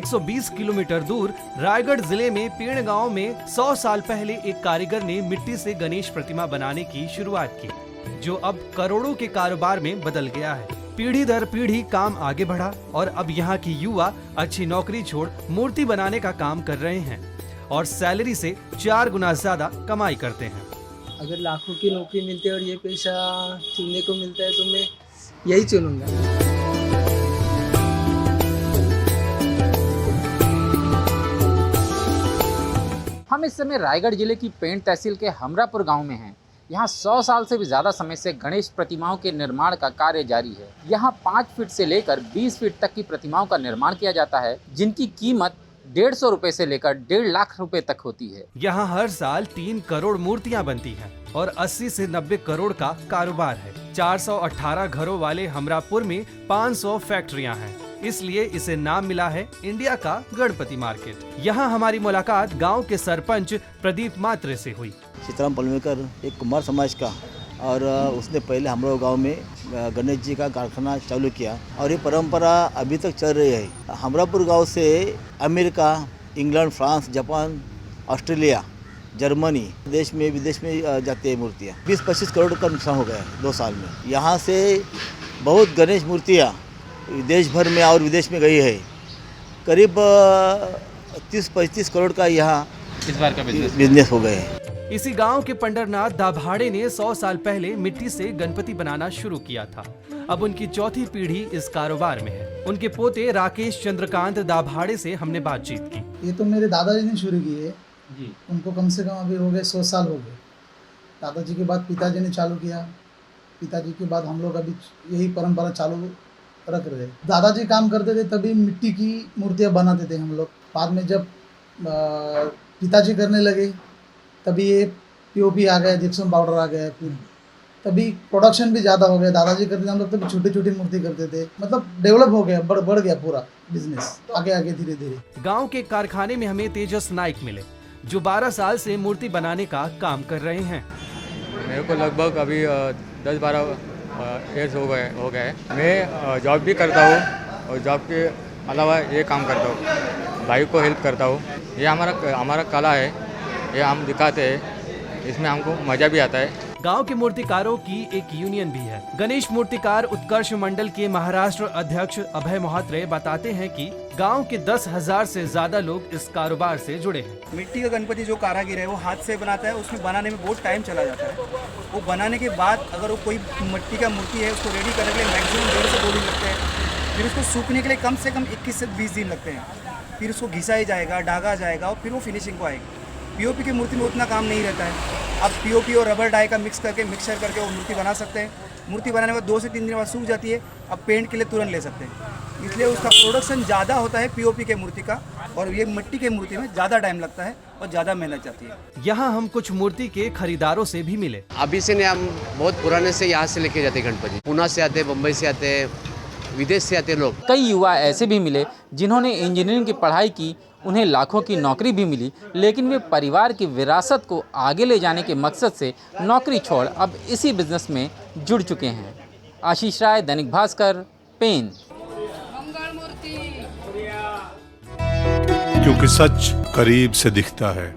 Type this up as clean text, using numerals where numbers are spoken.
120 kilometre दूर रायगढ़ जिले में पेड़ गांव में 100 साल पहले एक कारीगर ने मिट्टी से गणेश प्रतिमा बनाने की शुरुआत की, जो अब करोड़ों के कारोबार में बदल गया है। पीढ़ी दर पीढ़ी काम आगे बढ़ा और अब यहाँ की युवा अच्छी नौकरी छोड़ मूर्ति बनाने का काम कर रहे हैं और सैलरी से 4 गुना ज्यादा कमाई करते हैं। अगर लाखों की नौकरी मिलती है और ये पेशा चुनने को मिलता है तो मैं यही चुनूंगा। हम इस समय रायगढ़ जिले की पेंच तहसील के हमरापुर गांव में हैं। यहाँ 100 साल से भी ज़्यादा समय से गणेश प्रतिमाओं के निर्माण का कार्य जारी है। यहाँ 5 फीट से लेकर 20 फीट तक की प्रतिमाओं का निर्माण किया जाता है, जिनकी कीमत 150 रुपए से लेकर 1.5 लाख रुपए तक होती है। यहाँ हर साल 3 करोड़ मूर्तियाँ बनती हैं और 80 से 90 करोड़ का कारोबार है। 418 घरों वाले हमरापुर में 500 फैक्ट्रियाँ हैं, इसलिए इसे नाम मिला है इंडिया का गणपति मार्केट। यहाँ हमारी मुलाकात गांव के सरपंच प्रदीप मात्रे से हुई। सीताराम पलवेकर एक कुमार समाज का, और उसने पहले हमारे गांव में गणेश जी का कारखाना चालू किया और ये परंपरा अभी तक चल रही है। हमरापुर गांव से America, England, France, Japan, Australia, Germany, देश में विदेश में जाती है मूर्तियाँ। 20-25 करोड़ का नुकसान हो गया है 2 साल में। यहाँ से बहुत गणेश मूर्तियाँ देश भर में और विदेश में गई है। करीब 30-35 करोड़ का यहाँ इस बार का बिजनेस हो गए हैं। इसी गांव के पंडरनाथ दाभाड़े ने 100 साल पहले मिट्टी से गणपति बनाना शुरू किया था। अब उनकी चौथी पीढ़ी इस कारोबार में है। उनके पोते राकेश चंद्रकांत दाभाड़े से हमने बातचीत की। ये तो मेरे दादाजी ने शुरू की है जी। उनको कम से कम अभी हो गए 100 साल हो गए। दादाजी के बाद पिताजी ने चालू किया, पिताजी के बाद हम लोग अभी यही परंपरा चालू रख रहे। दादाजी काम करते थे तभी मिट्टी की मूर्तियाँ बनाते थे हम लोग। बाद में जब पिताजी करने लगे तभी ये पीओपी आ गया, जिप्सम पाउडर आ गया, फिर तभी प्रोडक्शन भी ज़्यादा हो गया। दादाजी करते थे हम लोग तभी छोटी छोटी मूर्ति करते थे। मतलब डेवलप हो गया, बढ़ गया पूरा बिजनेस आगे आगे धीरे धीरे। गांव के कारखाने में हमें तेजस नाइक मिले, जो 12 साल से मूर्ति बनाने का काम कर रहे हैं। मेरे को लगभग अभी 10-12 ईयर्स हो गए। मैं जॉब भी करता हूँ और जॉब के अलावा ये काम करता हूँ, भाई को हेल्प करता हूँ। ये हमारा कला है, ये हम दिखाते हैं, इसमें हमको मजा भी आता है। गांव के मूर्तिकारों की एक यूनियन भी है। गणेश मूर्तिकार उत्कर्ष मंडल के महाराष्ट्र अध्यक्ष अभय मोहत्रे बताते हैं कि गांव के 10,000 से ज्यादा लोग इस कारोबार से जुड़े हैं। मिट्टी का गणपति जो कारागिर है वो हाथ से बनाता है, उसमें बनाने में बहुत टाइम चला जाता है। वो बनाने के बाद अगर वो कोई मिट्टी का मूर्ति है उसको रेडी करने के लिए मैक्सिमम 1.5 से 2 दिन लगते हैं। फिर उसको सूखने के लिए कम से कम 21 से 20 दिन लगते हैं। फिर उसको घिसाया जाएगा, ढागा जाएगा और फिर वो फिनिशिंग को आएगी। पीओपी की मूर्ति में उतना काम नहीं रहता है। आप पीओपी और रबर डाई का मिक्सर करके वो मूर्ति बना सकते हैं। मूर्ति बनाने के बाद 2 से 3 दिन बाद सूख जाती है। अब पेंट के लिए तुरंत ले सकते हैं। इसलिए उसका प्रोडक्शन ज़्यादा होता है पीओपी के मूर्ति का, और ये मिट्टी के मूर्ति में ज़्यादा टाइम लगता है और ज़्यादा मेहनत जाती है। यहाँ हम कुछ मूर्ति के खरीदारों से भी मिले। अभी से नहीं, हम बहुत पुराने से यहाँ से लेके जाते गणपति। पुणे से आते, मुंबई से आते, विदेश से आते लोग। कई युवा ऐसे भी मिले जिन्होंने इंजीनियरिंग की पढ़ाई की, उन्हें लाखों की नौकरी भी मिली, लेकिन वे परिवार की विरासत को आगे ले जाने के मकसद से नौकरी छोड़ अब इसी बिजनेस में जुड़ चुके हैं। आशीष राय, दैनिक भास्कर, पेंच। क्योंकि सच करीब से दिखता है।